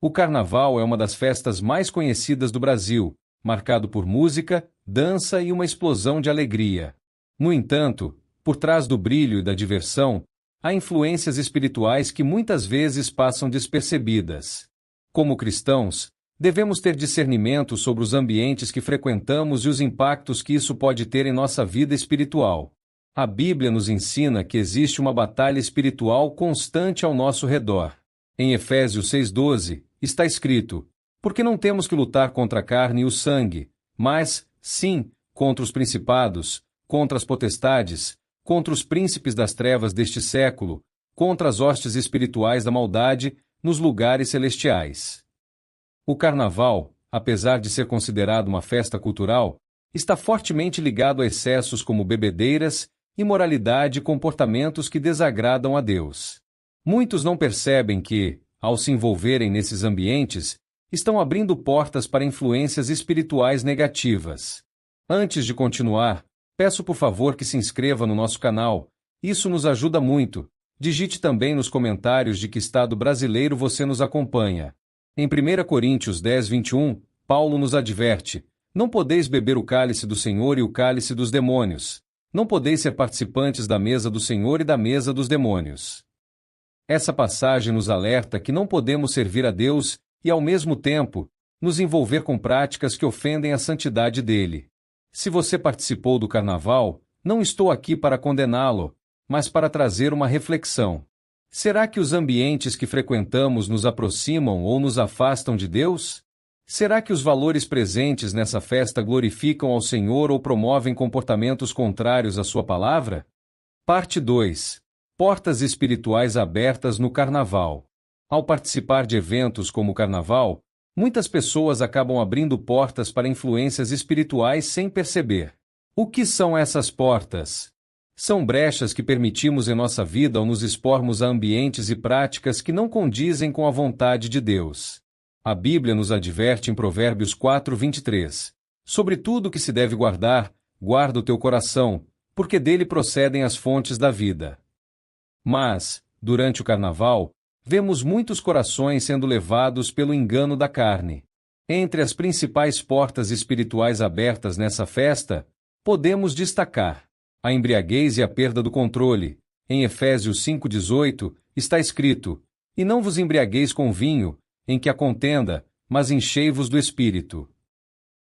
O Carnaval é uma das festas mais conhecidas do Brasil, marcado por música, dança e uma explosão de alegria. No entanto, por trás do brilho e da diversão, há influências espirituais que muitas vezes passam despercebidas. Como cristãos, devemos ter discernimento sobre os ambientes que frequentamos e os impactos que isso pode ter em nossa vida espiritual. A Bíblia nos ensina que existe uma batalha espiritual constante ao nosso redor. Em Efésios 6,12, está escrito: porque não temos que lutar contra a carne e o sangue, mas, sim, contra os principados, contra as potestades, contra os príncipes das trevas deste século, contra as hostes espirituais da maldade nos lugares celestiais. O Carnaval, apesar de ser considerado uma festa cultural, está fortemente ligado a excessos como bebedeiras, imoralidade e comportamentos que desagradam a Deus. Muitos não percebem que, ao se envolverem nesses ambientes, estão abrindo portas para influências espirituais negativas. Antes de continuar, peço por favor que se inscreva no nosso canal, isso nos ajuda muito. Digite também nos comentários de que estado brasileiro você nos acompanha. Em 1 Coríntios 10:21, Paulo nos adverte: não podeis beber o cálice do Senhor e o cálice dos demônios. Não podeis ser participantes da mesa do Senhor e da mesa dos demônios. Essa passagem nos alerta que não podemos servir a Deus e, ao mesmo tempo, nos envolver com práticas que ofendem a santidade dele. Se você participou do Carnaval, não estou aqui para condená-lo, mas para trazer uma reflexão. Será que os ambientes que frequentamos nos aproximam ou nos afastam de Deus? Será que os valores presentes nessa festa glorificam ao Senhor ou promovem comportamentos contrários à sua palavra? Parte 2. Portas espirituais abertas no Carnaval. Ao participar de eventos como o Carnaval, muitas pessoas acabam abrindo portas para influências espirituais sem perceber. O que são essas portas? São brechas que permitimos em nossa vida ao nos expormos a ambientes e práticas que não condizem com a vontade de Deus. A Bíblia nos adverte em Provérbios 4:23. Sobre tudo que se deve guardar, guarda o teu coração, porque dele procedem as fontes da vida. Mas, durante o Carnaval, vemos muitos corações sendo levados pelo engano da carne. Entre as principais portas espirituais abertas nessa festa, podemos destacar a embriaguez e a perda do controle. Em Efésios 5:18, está escrito: e não vos embriagueis com vinho, em que há contenda, mas enchei-vos do Espírito.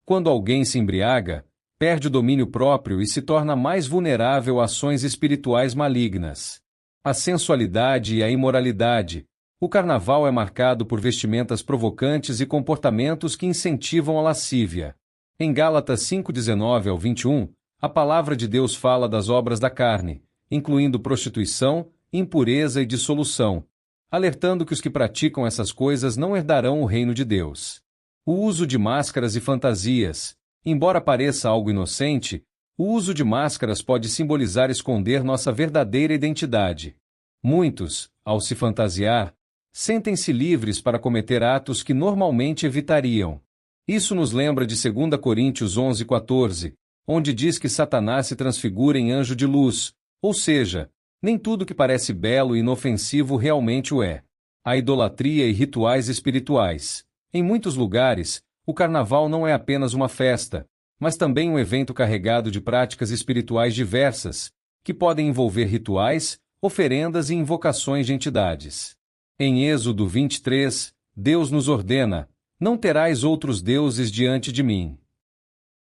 Quando alguém se embriaga, perde o domínio próprio e se torna mais vulnerável a ações espirituais malignas. A sensualidade e a imoralidade. O Carnaval é marcado por vestimentas provocantes e comportamentos que incentivam a lascívia. Em Gálatas 5:19-21, a palavra de Deus fala das obras da carne, incluindo prostituição, impureza e dissolução, alertando que os que praticam essas coisas não herdarão o reino de Deus. O uso de máscaras e fantasias. Embora pareça algo inocente, o uso de máscaras pode simbolizar esconder nossa verdadeira identidade. Muitos, ao se fantasiar, sentem-se livres para cometer atos que normalmente evitariam. Isso nos lembra de 2 Coríntios 11:14, onde diz que Satanás se transfigura em anjo de luz, ou seja, nem tudo que parece belo e inofensivo realmente o é. A idolatria e rituais espirituais. Em muitos lugares, o Carnaval não é apenas uma festa, mas também um evento carregado de práticas espirituais diversas, que podem envolver rituais, oferendas e invocações de entidades. Em Êxodo 23, Deus nos ordena: não terás outros deuses diante de mim.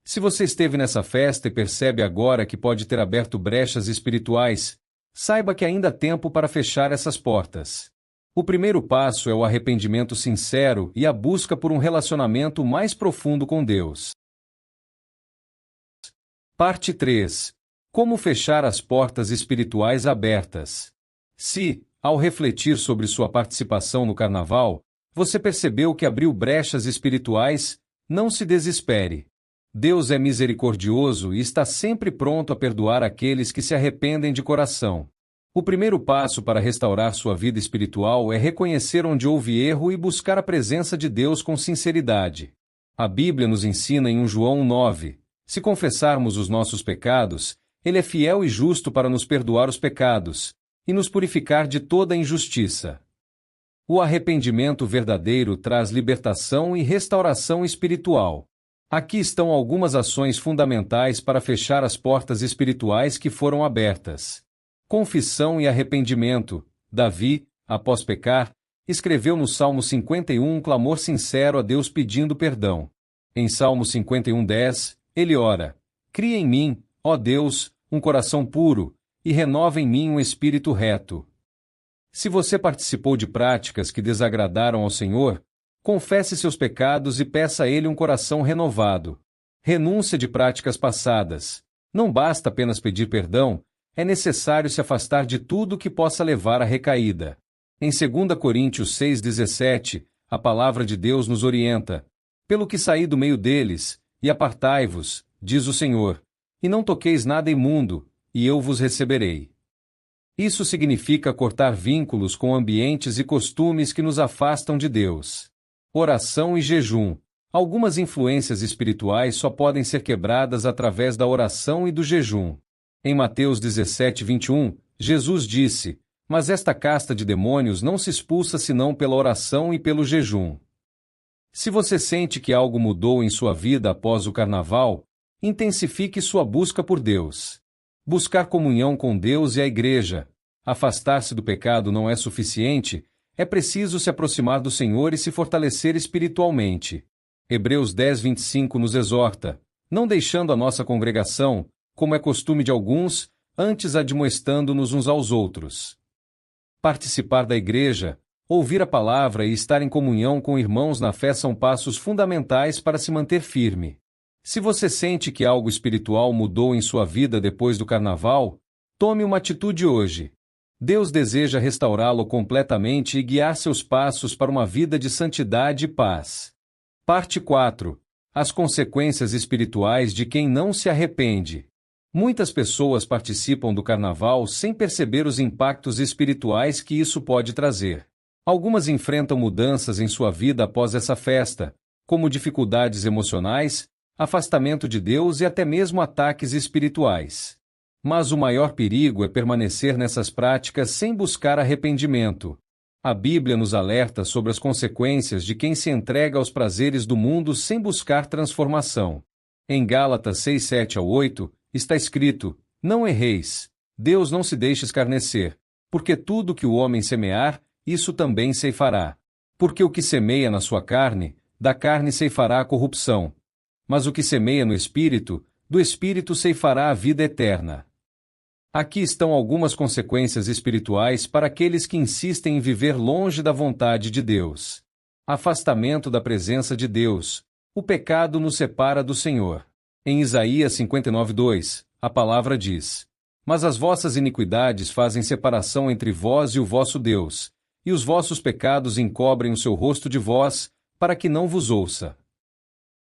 Se você esteve nessa festa e percebe agora que pode ter aberto brechas espirituais, saiba que ainda há tempo para fechar essas portas. O primeiro passo é o arrependimento sincero e a busca por um relacionamento mais profundo com Deus. Parte 3. Como fechar as portas espirituais abertas. Se, ao refletir sobre sua participação no Carnaval, você percebeu que abriu brechas espirituais, não se desespere. Deus é misericordioso e está sempre pronto a perdoar aqueles que se arrependem de coração. O primeiro passo para restaurar sua vida espiritual é reconhecer onde houve erro e buscar a presença de Deus com sinceridade. A Bíblia nos ensina em 1 João 9, se confessarmos os nossos pecados, Ele é fiel e justo para nos perdoar os pecados e nos purificar de toda injustiça. O arrependimento verdadeiro traz libertação e restauração espiritual. Aqui estão algumas ações fundamentais para fechar as portas espirituais que foram abertas. Confissão e arrependimento. Davi, após pecar, escreveu no Salmo 51 um clamor sincero a Deus pedindo perdão. Em Salmo 51:10, ele ora: Cria em mim, ó Deus, um coração puro, e renova em mim um espírito reto. Se você participou de práticas que desagradaram ao Senhor, confesse seus pecados e peça a Ele um coração renovado. Renúncia de práticas passadas. Não basta apenas pedir perdão, é necessário se afastar de tudo que possa levar à recaída. Em 2 Coríntios 6,17, a palavra de Deus nos orienta: Pelo que saí do meio deles, e apartai-vos, diz o Senhor, e não toqueis nada imundo, e eu vos receberei. Isso significa cortar vínculos com ambientes e costumes que nos afastam de Deus. Oração e jejum. Algumas influências espirituais só podem ser quebradas através da oração e do jejum. Em Mateus 17:21, Jesus disse: Mas esta casta de demônios não se expulsa senão pela oração e pelo jejum. Se você sente que algo mudou em sua vida após o carnaval, intensifique sua busca por Deus. Buscar comunhão com Deus e a Igreja. Afastar-se do pecado não é suficiente, é preciso se aproximar do Senhor e se fortalecer espiritualmente. Hebreus 10:25 nos exorta: Não deixando a nossa congregação, como é costume de alguns, antes admoestando-nos uns aos outros. Participar da Igreja, ouvir a palavra e estar em comunhão com irmãos na fé são passos fundamentais para se manter firme. Se você sente que algo espiritual mudou em sua vida depois do carnaval, tome uma atitude hoje. Deus deseja restaurá-lo completamente e guiar seus passos para uma vida de santidade e paz. Parte 4. As consequências espirituais de quem não se arrepende. Muitas pessoas participam do carnaval sem perceber os impactos espirituais que isso pode trazer. Algumas enfrentam mudanças em sua vida após essa festa, como dificuldades emocionais, afastamento de Deus e até mesmo ataques espirituais. Mas o maior perigo é permanecer nessas práticas sem buscar arrependimento. A Bíblia nos alerta sobre as consequências de quem se entrega aos prazeres do mundo sem buscar transformação. Em Gálatas 6:7-8, está escrito: Não erreis, Deus não se deixa escarnecer, porque tudo que o homem semear, isso também ceifará. Porque o que semeia na sua carne, da carne ceifará a corrupção. Mas o que semeia no Espírito, do Espírito ceifará a vida eterna. Aqui estão algumas consequências espirituais para aqueles que insistem em viver longe da vontade de Deus. Afastamento da presença de Deus. O pecado nos separa do Senhor. Em Isaías 59:2, a palavra diz: Mas as vossas iniquidades fazem separação entre vós e o vosso Deus, e os vossos pecados encobrem o seu rosto de vós, para que não vos ouça.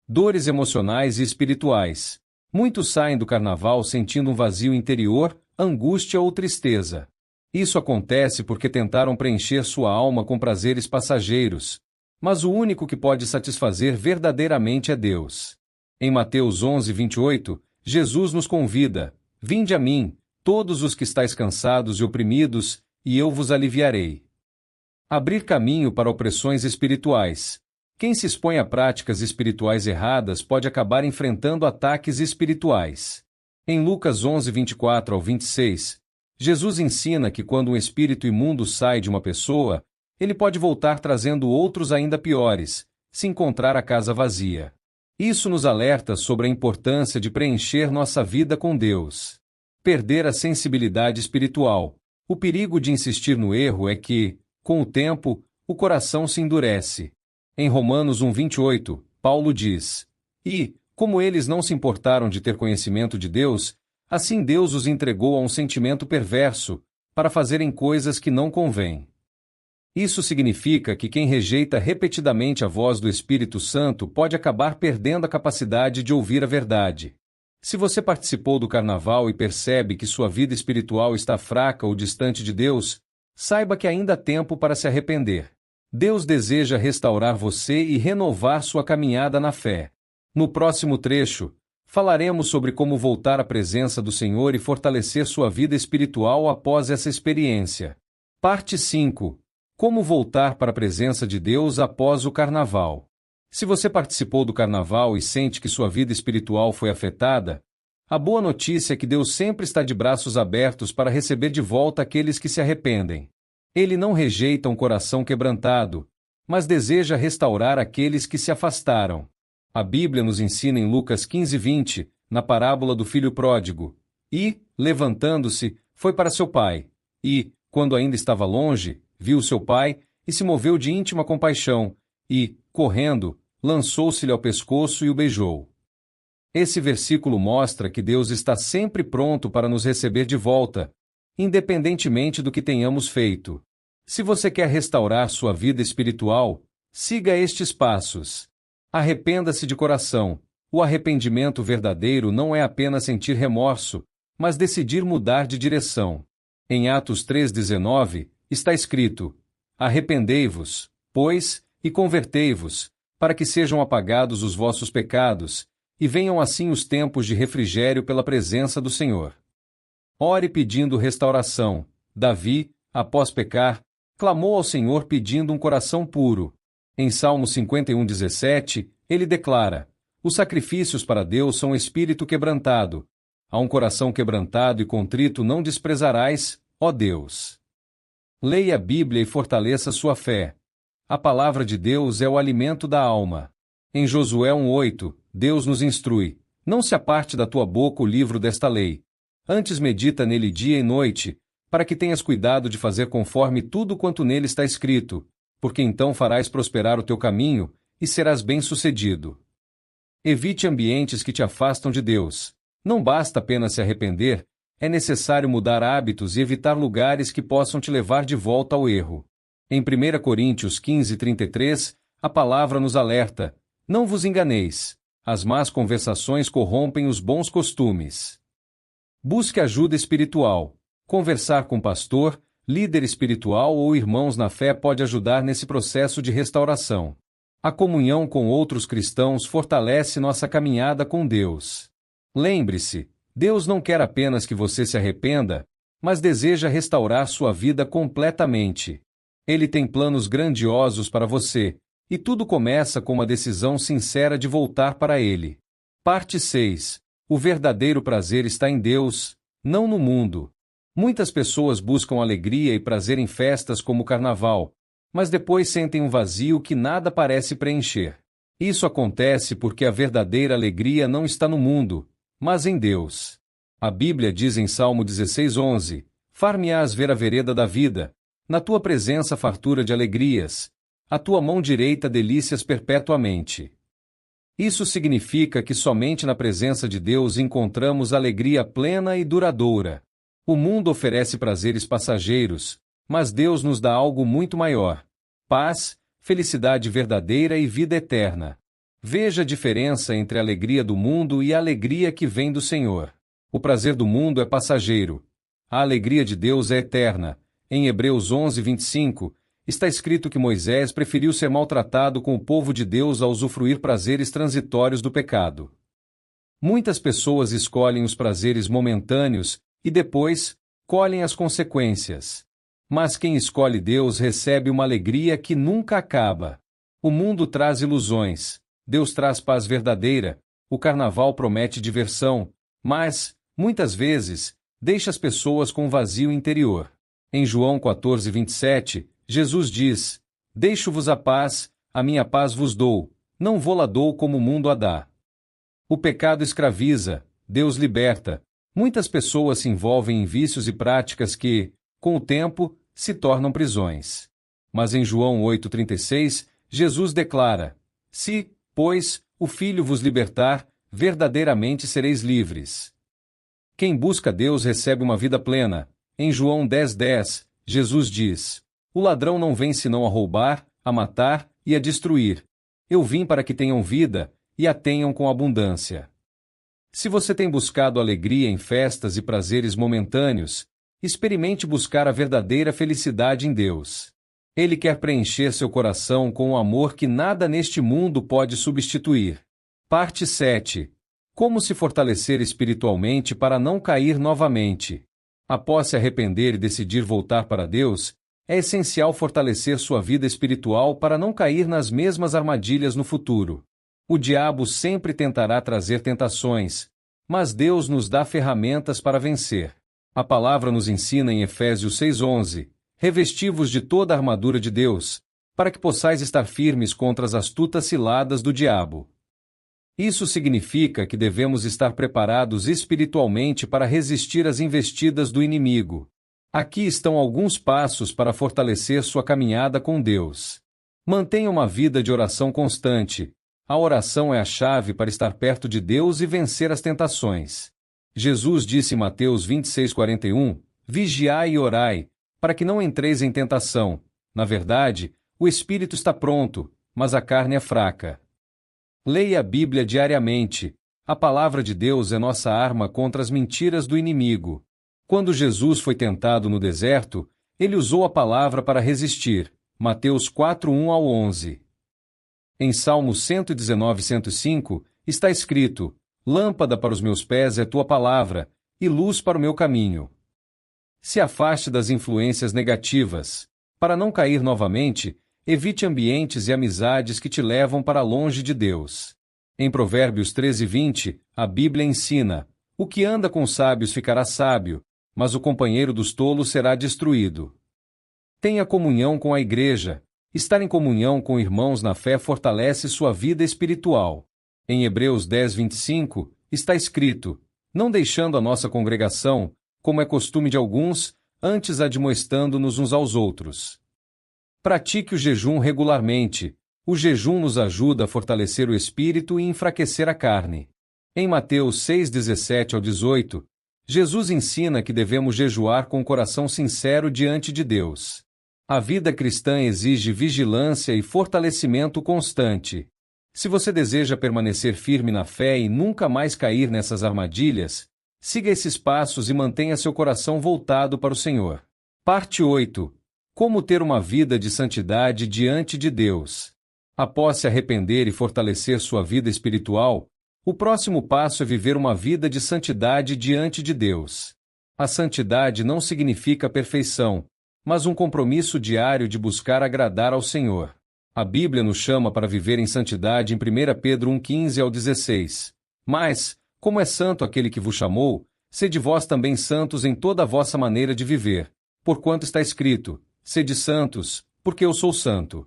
Dores emocionais e espirituais. Muitos saem do carnaval sentindo um vazio interior, angústia ou tristeza. Isso acontece porque tentaram preencher sua alma com prazeres passageiros, mas o único que pode satisfazer verdadeiramente é Deus. Em Mateus 11:28, Jesus nos convida: Vinde a mim, todos os que estáis cansados e oprimidos, e eu vos aliviarei. Abrir caminho para opressões espirituais. Quem se expõe a práticas espirituais erradas pode acabar enfrentando ataques espirituais. Em Lucas 11:24-26, Jesus ensina que quando um espírito imundo sai de uma pessoa, ele pode voltar trazendo outros ainda piores, se encontrar a casa vazia. Isso nos alerta sobre a importância de preencher nossa vida com Deus. Perder a sensibilidade espiritual. O perigo de insistir no erro é que, com o tempo, o coração se endurece. Em Romanos 1:28, Paulo diz: E, como eles não se importaram de ter conhecimento de Deus, assim Deus os entregou a um sentimento perverso, para fazerem coisas que não convêm. Isso significa que quem rejeita repetidamente a voz do Espírito Santo pode acabar perdendo a capacidade de ouvir a verdade. Se você participou do carnaval e percebe que sua vida espiritual está fraca ou distante de Deus, saiba que ainda há tempo para se arrepender. Deus deseja restaurar você e renovar sua caminhada na fé. No próximo trecho, falaremos sobre como voltar à presença do Senhor e fortalecer sua vida espiritual após essa experiência. Parte 5. Como voltar para a presença de Deus após o carnaval? Se você participou do carnaval e sente que sua vida espiritual foi afetada, a boa notícia é que Deus sempre está de braços abertos para receber de volta aqueles que se arrependem. Ele não rejeita um coração quebrantado, mas deseja restaurar aqueles que se afastaram. A Bíblia nos ensina em Lucas 15:20, na parábola do filho pródigo, e, levantando-se, foi para seu pai, e, quando ainda estava longe, viu seu pai, e se moveu de íntima compaixão, e, correndo, lançou-se-lhe ao pescoço e o beijou. Esse versículo mostra que Deus está sempre pronto para nos receber de volta, independentemente do que tenhamos feito. Se você quer restaurar sua vida espiritual, siga estes passos. Arrependa-se de coração. O arrependimento verdadeiro não é apenas sentir remorso, mas decidir mudar de direção. Em Atos 3:19, está escrito: Arrependei-vos, pois, e convertei-vos, para que sejam apagados os vossos pecados, e venham assim os tempos de refrigério pela presença do Senhor. Ore pedindo restauração. Davi, após pecar, clamou ao Senhor pedindo um coração puro. Em Salmo 51:17, ele declara: Os sacrifícios para Deus são espírito quebrantado. A um coração quebrantado e contrito não desprezarás, ó Deus. Leia a Bíblia e fortaleça sua fé. A palavra de Deus é o alimento da alma. Em Josué 1:8, Deus nos instrui: Não se aparte da tua boca o livro desta lei. Antes medita nele dia e noite, para que tenhas cuidado de fazer conforme tudo quanto nele está escrito, porque então farás prosperar o teu caminho e serás bem-sucedido. Evite ambientes que te afastam de Deus. Não basta apenas se arrepender, é necessário mudar hábitos e evitar lugares que possam te levar de volta ao erro. Em 1 Coríntios 15:33, a palavra nos alerta: Não vos enganeis, as más conversações corrompem os bons costumes. Busque ajuda espiritual. Conversar com pastor, líder espiritual ou irmãos na fé pode ajudar nesse processo de restauração. A comunhão com outros cristãos fortalece nossa caminhada com Deus. Lembre-se, Deus não quer apenas que você se arrependa, mas deseja restaurar sua vida completamente. Ele tem planos grandiosos para você, e tudo começa com uma decisão sincera de voltar para Ele. Parte 6. O verdadeiro prazer está em Deus, não no mundo. Muitas pessoas buscam alegria e prazer em festas como o carnaval, mas depois sentem um vazio que nada parece preencher. Isso acontece porque a verdadeira alegria não está no mundo, mas em Deus. A Bíblia diz em Salmo 16:11, Far-me-ás ver a vereda da vida, na tua presença fartura de alegrias, a tua mão direita delícias perpetuamente. Isso significa que somente na presença de Deus encontramos alegria plena e duradoura. O mundo oferece prazeres passageiros, mas Deus nos dá algo muito maior: paz, felicidade verdadeira e vida eterna. Veja a diferença entre a alegria do mundo e a alegria que vem do Senhor. O prazer do mundo é passageiro. A alegria de Deus é eterna. Em Hebreus 11:25, está escrito que Moisés preferiu ser maltratado com o povo de Deus a usufruir prazeres transitórios do pecado. Muitas pessoas escolhem os prazeres momentâneos e depois colhem as consequências. Mas quem escolhe Deus recebe uma alegria que nunca acaba. O mundo traz ilusões. Deus traz paz verdadeira. O carnaval promete diversão, mas, muitas vezes, deixa as pessoas com um vazio interior. Em João 14:27, Jesus diz: Deixo-vos a paz, a minha paz vos dou, não vô-la dou como o mundo a dá. O pecado escraviza, Deus liberta. Muitas pessoas se envolvem em vícios e práticas que, com o tempo, se tornam prisões. Mas em João 8:36, Jesus declara: Se, pois, o Filho vos libertar, verdadeiramente sereis livres. Quem busca Deus recebe uma vida plena. Em João 10:10, Jesus diz: O ladrão não vem senão a roubar, a matar e a destruir. Eu vim para que tenham vida, e a tenham com abundância. Se você tem buscado alegria em festas e prazeres momentâneos, experimente buscar a verdadeira felicidade em Deus. Ele quer preencher seu coração com um amor que nada neste mundo pode substituir. Parte 7. Como se fortalecer espiritualmente para não cair novamente? Após se arrepender e decidir voltar para Deus, é essencial fortalecer sua vida espiritual para não cair nas mesmas armadilhas no futuro. O diabo sempre tentará trazer tentações, mas Deus nos dá ferramentas para vencer. A palavra nos ensina em Efésios 6:11, revesti-vos de toda a armadura de Deus, para que possais estar firmes contra as astutas ciladas do diabo. Isso significa que devemos estar preparados espiritualmente para resistir às investidas do inimigo. Aqui estão alguns passos para fortalecer sua caminhada com Deus. Mantenha uma vida de oração constante. A oração é a chave para estar perto de Deus e vencer as tentações. Jesus disse em Mateus 26:41, vigiai e orai, para que não entreis em tentação. Na verdade, o espírito está pronto, mas a carne é fraca. Leia a Bíblia diariamente. A palavra de Deus é nossa arma contra as mentiras do inimigo. Quando Jesus foi tentado no deserto, ele usou a palavra para resistir. Mateus 4:1-11. Em Salmo 119:105, está escrito, lâmpada para os meus pés é tua palavra, e luz para o meu caminho. Se afaste das influências negativas. Para não cair novamente, evite ambientes e amizades que te levam para longe de Deus. Em Provérbios 13:20, a Bíblia ensina, o que anda com sábios ficará sábio, mas o companheiro dos tolos será destruído. Tenha comunhão com a igreja. Estar em comunhão com irmãos na fé fortalece sua vida espiritual. Em Hebreus 10:25, está escrito, não deixando a nossa congregação, como é costume de alguns, antes admoestando-nos uns aos outros. Pratique o jejum regularmente. O jejum nos ajuda a fortalecer o espírito e enfraquecer a carne. Em Mateus 6:17-18, Jesus ensina que devemos jejuar com o coração sincero diante de Deus. A vida cristã exige vigilância e fortalecimento constante. Se você deseja permanecer firme na fé e nunca mais cair nessas armadilhas, siga esses passos e mantenha seu coração voltado para o Senhor. Parte 8. Como ter uma vida de santidade diante de Deus. Após se arrepender e fortalecer sua vida espiritual, o próximo passo é viver uma vida de santidade diante de Deus. A santidade não significa perfeição, mas um compromisso diário de buscar agradar ao Senhor. A Bíblia nos chama para viver em santidade em 1 Pedro 1:15-16. Mas, como é santo aquele que vos chamou, sede vós também santos em toda a vossa maneira de viver, porquanto está escrito, sede santos, porque eu sou santo.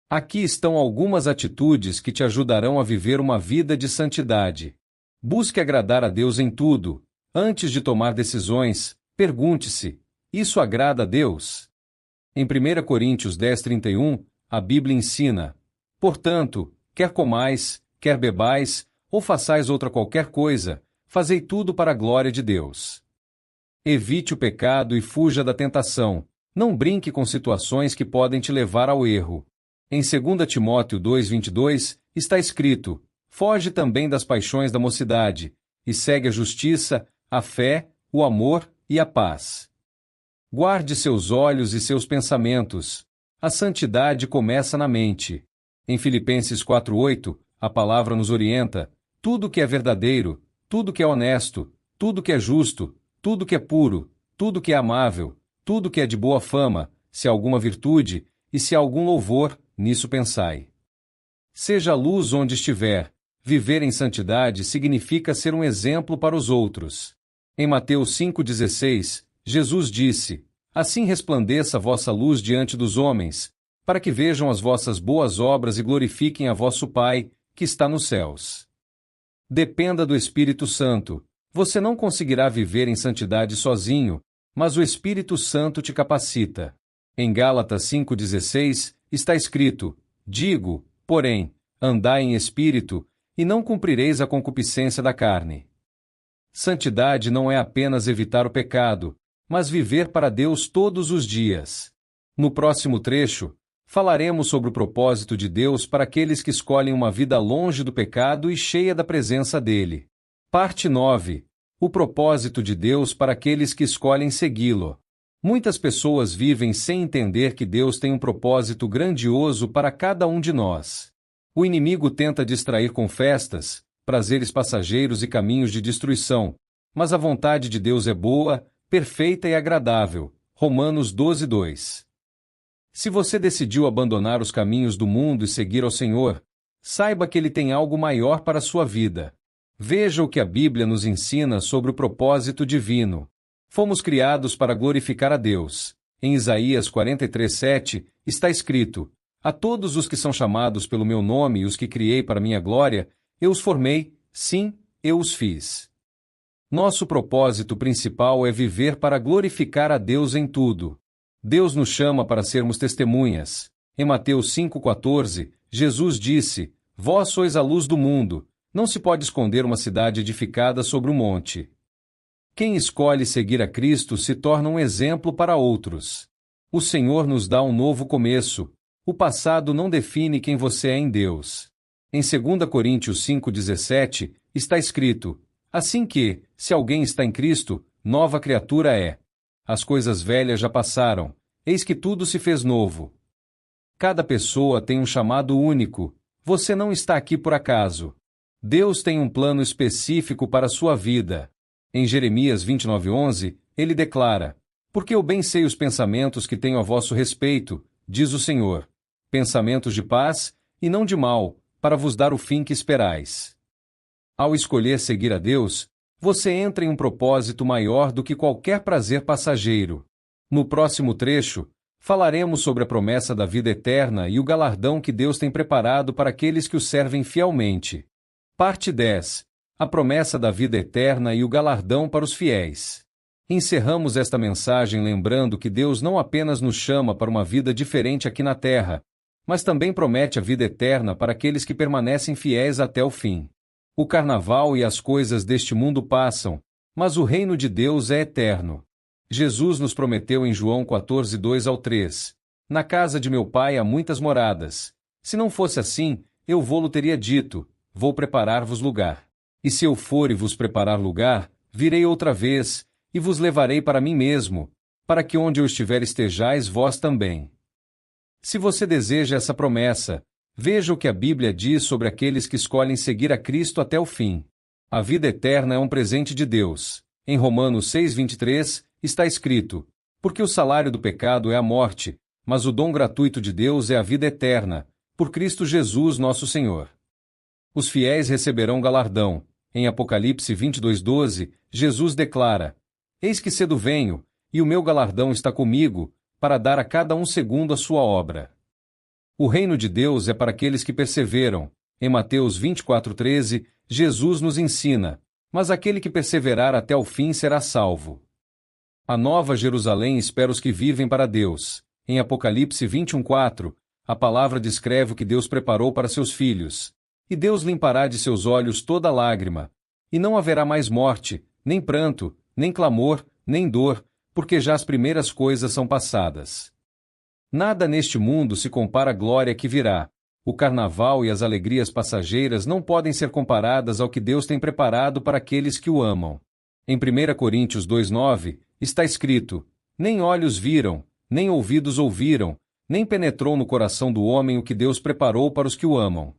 Aqui estão algumas atitudes que te ajudarão a viver uma vida de santidade. Busque agradar a Deus em tudo. Antes de tomar decisões, pergunte-se, isso agrada a Deus? Em 1 Coríntios 10:31, a Bíblia ensina, portanto, quer comais, quer bebais, ou façais outra qualquer coisa, fazei tudo para a glória de Deus. Evite o pecado e fuja da tentação. Não brinque com situações que podem te levar ao erro. Em 2 Timóteo 2:22, está escrito, foge também das paixões da mocidade, e segue a justiça, a fé, o amor e a paz. Guarde seus olhos e seus pensamentos. A santidade começa na mente. Em Filipenses 4:8, a palavra nos orienta, tudo que é verdadeiro, tudo que é honesto, tudo que é justo, tudo que é puro, tudo que é amável, tudo que é de boa fama, se há alguma virtude, e se há algum louvor, nisso pensai. Seja a luz onde estiver. Viver em santidade significa ser um exemplo para os outros. Em Mateus 5:16, Jesus disse, assim resplandeça a vossa luz diante dos homens, para que vejam as vossas boas obras e glorifiquem a vosso Pai, que está nos céus. Dependa do Espírito Santo. Você não conseguirá viver em santidade sozinho, mas o Espírito Santo te capacita. Em Gálatas 5:16, está escrito, digo, porém, andai em espírito, e não cumprireis a concupiscência da carne. Santidade não é apenas evitar o pecado, mas viver para Deus todos os dias. No próximo trecho, falaremos sobre o propósito de Deus para aqueles que escolhem uma vida longe do pecado e cheia da presença dele. Parte 9. O propósito de Deus para aqueles que escolhem segui-lo. Muitas pessoas vivem sem entender que Deus tem um propósito grandioso para cada um de nós. O inimigo tenta distrair com festas, prazeres passageiros e caminhos de destruição, mas a vontade de Deus é boa, perfeita e agradável. Romanos 12:2. Se você decidiu abandonar os caminhos do mundo e seguir ao Senhor, saiba que Ele tem algo maior para a sua vida. Veja o que a Bíblia nos ensina sobre o propósito divino. Fomos criados para glorificar a Deus. Em Isaías 43:7, está escrito: A todos os que são chamados pelo meu nome e os que criei para minha glória, eu os formei, sim, eu os fiz. Nosso propósito principal é viver para glorificar a Deus em tudo. Deus nos chama para sermos testemunhas. Em Mateus 5,14, Jesus disse: Vós sois a luz do mundo. Não se pode esconder uma cidade edificada sobre um monte. Quem escolhe seguir a Cristo se torna um exemplo para outros. O Senhor nos dá um novo começo. O passado não define quem você é em Deus. Em 2 Coríntios 5,17, está escrito: Assim que, se alguém está em Cristo, nova criatura é. As coisas velhas já passaram, eis que tudo se fez novo. Cada pessoa tem um chamado único. Você não está aqui por acaso. Deus tem um plano específico para a sua vida. Em Jeremias 29:11, ele declara: Porque eu bem sei os pensamentos que tenho a vosso respeito, diz o Senhor, pensamentos de paz e não de mal, para vos dar o fim que esperais. Ao escolher seguir a Deus, você entra em um propósito maior do que qualquer prazer passageiro. No próximo trecho, falaremos sobre a promessa da vida eterna e o galardão que Deus tem preparado para aqueles que o servem fielmente. Parte 10. A promessa da vida eterna e o galardão para os fiéis. Encerramos esta mensagem lembrando que Deus não apenas nos chama para uma vida diferente aqui na terra, mas também promete a vida eterna para aqueles que permanecem fiéis até o fim. O carnaval e as coisas deste mundo passam, mas o reino de Deus é eterno. Jesus nos prometeu em João 14:2-3: Na casa de meu pai há muitas moradas. Se não fosse assim, eu vô-lo teria dito: Vou preparar-vos lugar. E se eu for e vos preparar lugar, virei outra vez, e vos levarei para mim mesmo, para que onde eu estiver estejais vós também. Se você deseja essa promessa, veja o que a Bíblia diz sobre aqueles que escolhem seguir a Cristo até o fim. A vida eterna é um presente de Deus. Em Romanos 6:23, está escrito: Porque o salário do pecado é a morte, mas o dom gratuito de Deus é a vida eterna, por Cristo Jesus nosso Senhor. Os fiéis receberão galardão. Em Apocalipse 22:12, Jesus declara: Eis que cedo venho, e o meu galardão está comigo, para dar a cada um segundo a sua obra. O reino de Deus é para aqueles que perseveram. Em Mateus 24:13, Jesus nos ensina: Mas aquele que perseverar até o fim será salvo. A nova Jerusalém espera os que vivem para Deus. Em Apocalipse 21:4, a palavra descreve o que Deus preparou para seus filhos. E Deus limpará de seus olhos toda lágrima. E não haverá mais morte, nem pranto, nem clamor, nem dor, porque já as primeiras coisas são passadas. Nada neste mundo se compara à glória que virá. O carnaval e as alegrias passageiras não podem ser comparadas ao que Deus tem preparado para aqueles que o amam. Em 1 Coríntios 2:9, está escrito: Nem olhos viram, nem ouvidos ouviram, nem penetrou no coração do homem o que Deus preparou para os que o amam.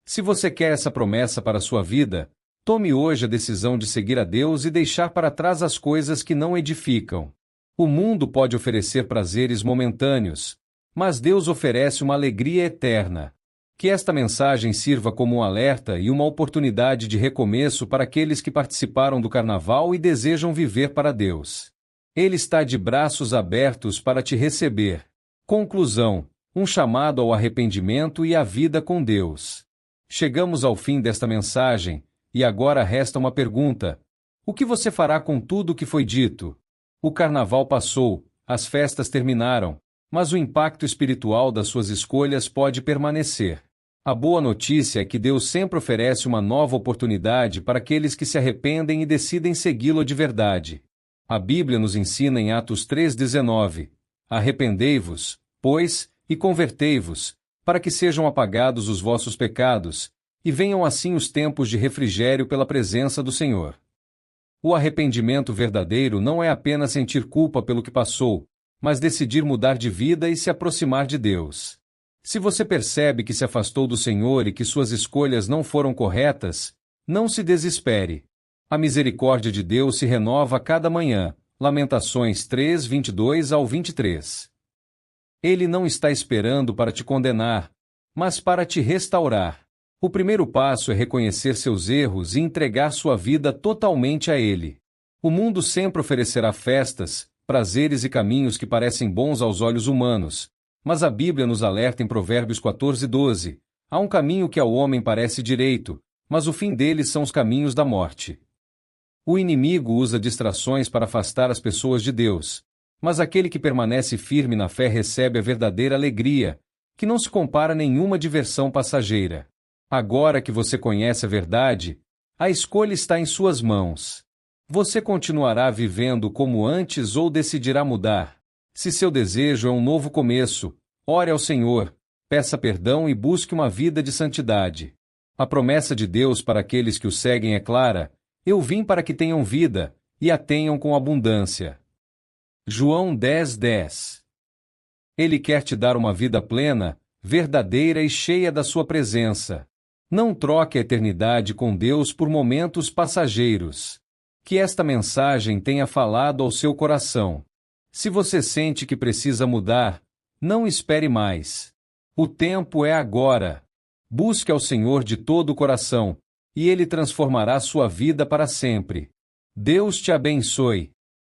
Se você quer essa promessa para a sua vida, tome hoje a decisão de seguir a Deus e deixar para trás as coisas que não edificam. O mundo pode oferecer prazeres momentâneos, mas Deus oferece uma alegria eterna. Que esta mensagem sirva como um alerta e uma oportunidade de recomeço para aqueles que participaram do carnaval e desejam viver para Deus. Ele está de braços abertos para te receber. Conclusão: um chamado ao arrependimento e à vida com Deus. Chegamos ao fim desta mensagem, e agora resta uma pergunta: o que você fará com tudo o que foi dito? O carnaval passou, as festas terminaram, mas o impacto espiritual das suas escolhas pode permanecer. A boa notícia é que Deus sempre oferece uma nova oportunidade para aqueles que se arrependem e decidem segui-lo de verdade. A Bíblia nos ensina em Atos 3:19: Arrependei-vos, pois, e convertei-vos, para que sejam apagados os vossos pecados, e venham assim os tempos de refrigério pela presença do Senhor. O arrependimento verdadeiro não é apenas sentir culpa pelo que passou, mas decidir mudar de vida e se aproximar de Deus. Se você percebe que se afastou do Senhor e que suas escolhas não foram corretas, não se desespere. A misericórdia de Deus se renova a cada manhã. Lamentações 3:22-23. Ele não está esperando para te condenar, mas para te restaurar. O primeiro passo é reconhecer seus erros e entregar sua vida totalmente a Ele. O mundo sempre oferecerá festas, prazeres e caminhos que parecem bons aos olhos humanos, mas a Bíblia nos alerta em Provérbios 14:12. Há um caminho que ao homem parece direito, mas o fim dele são os caminhos da morte. O inimigo usa distrações para afastar as pessoas de Deus, mas aquele que permanece firme na fé recebe a verdadeira alegria, que não se compara a nenhuma diversão passageira. Agora que você conhece a verdade, a escolha está em suas mãos. Você continuará vivendo como antes ou decidirá mudar? Se seu desejo é um novo começo, ore ao Senhor, peça perdão e busque uma vida de santidade. A promessa de Deus para aqueles que o seguem é clara: eu vim para que tenham vida, e a tenham com abundância. João 10:10. Ele quer te dar uma vida plena, verdadeira e cheia da sua presença. Não troque a eternidade com Deus por momentos passageiros. Que esta mensagem tenha falado ao seu coração. Se você sente que precisa mudar, não espere mais. O tempo é agora. Busque ao Senhor de todo o coração, e Ele transformará sua vida para sempre. Deus te abençoe.